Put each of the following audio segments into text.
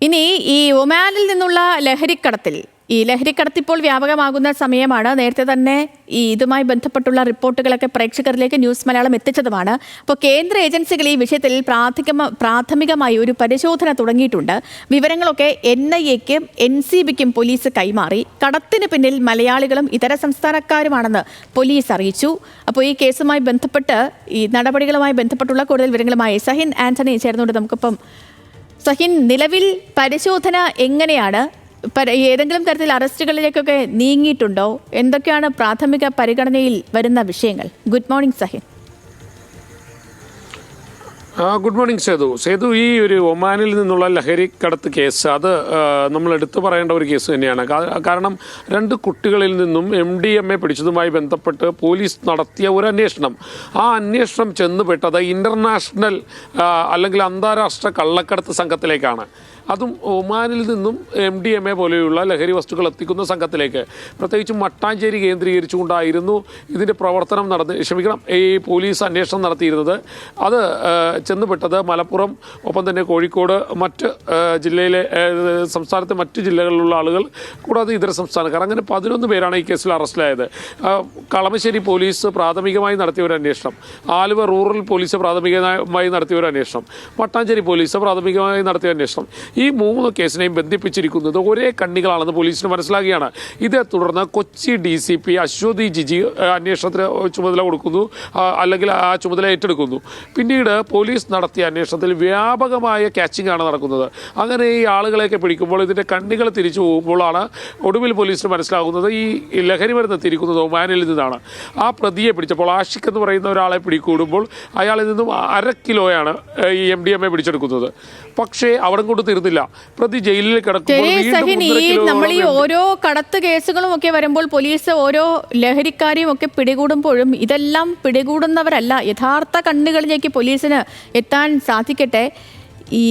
ഇനി ഈ ഒമാനിൽ നിന്നുള്ള ലഹരിക്കടത്ത് ഇപ്പോൾ വ്യാപകമാകുന്ന സമയമാണ്. നേരത്തെ തന്നെ ഇതുമായി ബന്ധപ്പെട്ടുള്ള റിപ്പോർട്ടുകളൊക്കെ പ്രേക്ഷകരിലേക്ക് ന്യൂസ് മലയാളം എത്തിച്ചതുമാണ്. അപ്പോൾ കേന്ദ്ര ഏജൻസികൾ ഈ വിഷയത്തിൽ പ്രാഥമികമായി ഒരു പരിശോധന തുടങ്ങിയിട്ടുണ്ട്. വിവരങ്ങളൊക്കെ NIA-ക്കും NCBക്കും പോലീസ് കൈമാറി. കടത്തിന് പിന്നിൽ മലയാളികളും ഇതര സംസ്ഥാനക്കാരുമാണെന്ന് പോലീസ് അറിയിച്ചു. അപ്പോൾ ഈ കേസുമായി ബന്ധപ്പെട്ട് ഈ നടപടികളുമായി ബന്ധപ്പെട്ടുള്ള കൂടുതൽ വിവരങ്ങളുമായി സഹിൻ ആന്റണി ചേർന്നുകൊണ്ട് നമുക്കിപ്പം. സഹിൻ, നിലവിൽ പരിശോധന എങ്ങനെയാണ്? ഏതെങ്കിലും തരത്തിൽ അറസ്റ്റുകളിലേക്കൊക്കെ നീങ്ങിയിട്ടുണ്ടോ? എന്തൊക്കെയാണ് പ്രാഥമിക പരിഗണനയിൽ വരുന്ന വിഷയങ്ങൾ? Good morning Sahin. Good morning Sethu. ഈ ഒരു ഒമാനിൽ നിന്നുള്ള ലഹരിക്കടത്ത് കേസ് അത് നമ്മൾ എടുത്തു പറയേണ്ട ഒരു കേസ് തന്നെയാണ്. കാരണം 2 കുട്ടികളിൽ നിന്നും MDMA പിടിച്ചതുമായി ബന്ധപ്പെട്ട് പോലീസ് നടത്തിയ ഒരു അന്വേഷണം, ആ അന്വേഷണം ചെന്നുപെട്ടത് ഇൻ്റർനാഷണൽ അല്ലെങ്കിൽ അന്താരാഷ്ട്ര കള്ളക്കടത്ത് സംഘത്തിലേക്കാണ്. അതും ഒമാനിൽ നിന്നും MDMA പോലെയുള്ള ലഹരി വസ്തുക്കൾ എത്തിക്കുന്ന സംഘത്തിലേക്ക്, പ്രത്യേകിച്ചും മട്ടാഞ്ചേരി കേന്ദ്രീകരിച്ചുകൊണ്ടായിരുന്നു ഇതിൻ്റെ പ്രവർത്തനം ഈ പോലീസ് അന്വേഷണം നടത്തിയിരുന്നത്. അത് ചെന്നുപെട്ടത് മലപ്പുറം, ഒപ്പം തന്നെ കോഴിക്കോട്, മറ്റ് സംസ്ഥാനത്തെ മറ്റ് ജില്ലകളിലുള്ള ആളുകൾ, കൂടാതെ ഇതര സംസ്ഥാനക്കാർ, അങ്ങനെ 11 പേരാണ് ഈ കേസിൽ അറസ്റ്റിലായത്. കളമശ്ശേരി പോലീസ് പ്രാഥമികമായി നടത്തിയ ഒരു അന്വേഷണം, ആലുവ റൂറൽ പോലീസ് പ്രാഥമികമായി നടത്തിയ ഒരു അന്വേഷണം, മട്ടാഞ്ചേരി പോലീസ് പ്രാഥമികമായി നടത്തിയ അന്വേഷണം, ഈ 3 കേസിനെയും ബന്ധിപ്പിച്ചിരിക്കുന്നത് ഒരേ കണ്ണികളാണെന്ന് പോലീസിന് മനസ്സിലാക്കുകയാണ്. ഇതേ തുടർന്ന് കൊച്ചി DCP അശ്വതി ജിജി അന്വേഷണത്തിന് ചുമതല കൊടുക്കുന്നു, അല്ലെങ്കിൽ ആ ചുമതല ഏറ്റെടുക്കുന്നു. പിന്നീട് പോലീസ് നടത്തിയ അന്വേഷണത്തിൽ വ്യാപകമായ ക്യാച്ചിങ് ആണ് നടക്കുന്നത്. അങ്ങനെ ഈ ആളുകളെയൊക്കെ പിടിക്കുമ്പോൾ ഇതിൻ്റെ കണ്ണികൾ തിരിച്ചു പോകുമ്പോഴാണ് ഒടുവിൽ പോലീസിന് മനസ്സിലാകുന്നത് ഈ ലഹരി മരുന്ന് എത്തിയിരിക്കുന്നത് ഒമാനിൽ നിന്നാണ്. ആ പ്രതിയെ പിടിച്ചപ്പോൾ ആഷിഖ് എന്ന് പറയുന്ന ഒരാളെ പിടികൂടുമ്പോൾ അയാളിൽ നിന്നും 1/2 കിലോയാണ് ഈ MDMA പിടിച്ചെടുക്കുന്നത്. പക്ഷേ അവിടെ കൊണ്ട് തീർന്നില്ല, പ്രതി ജയിലിൽ കിടക്കുമ്പോൾ നമ്മൾ ഈ ഓരോ കടത്ത് കേസുകളും ഒക്കെ വരുമ്പോൾ പോലീസ് ഓരോ ലഹരിക്കാരെയും ഒക്കെ പിടികൂടുമ്പോഴും ഇതെല്ലാം പിടികൂടുന്നവരല്ല. യഥാർത്ഥ കണ്ണുകളിലേക്ക് പോലീസിന് എത്താൻ സാധിക്കട്ടെ. ഈ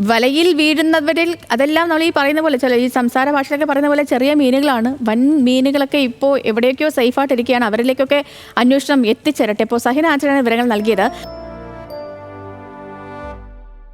വലയിൽ വീഴുന്നവരിൽ അതെല്ലാം നമ്മൾ ഈ പറയുന്ന പോലെ ഈ സംസാര ഭാഷയിലൊക്കെ പറയുന്ന പോലെ ചെറിയ മീനുകളാണ്. വൻ മീനുകളൊക്കെ ഇപ്പോൾ എവിടെയൊക്കെയോ സേഫായിട്ടിരിക്കുകയാണ്. അവരിലേക്കൊക്കെ അന്വേഷണം എത്തിച്ചേരട്ടെ. ഇപ്പോൾ സഹിൻ ആന്റണിയാണ് വിവരങ്ങൾ നൽകിയത്.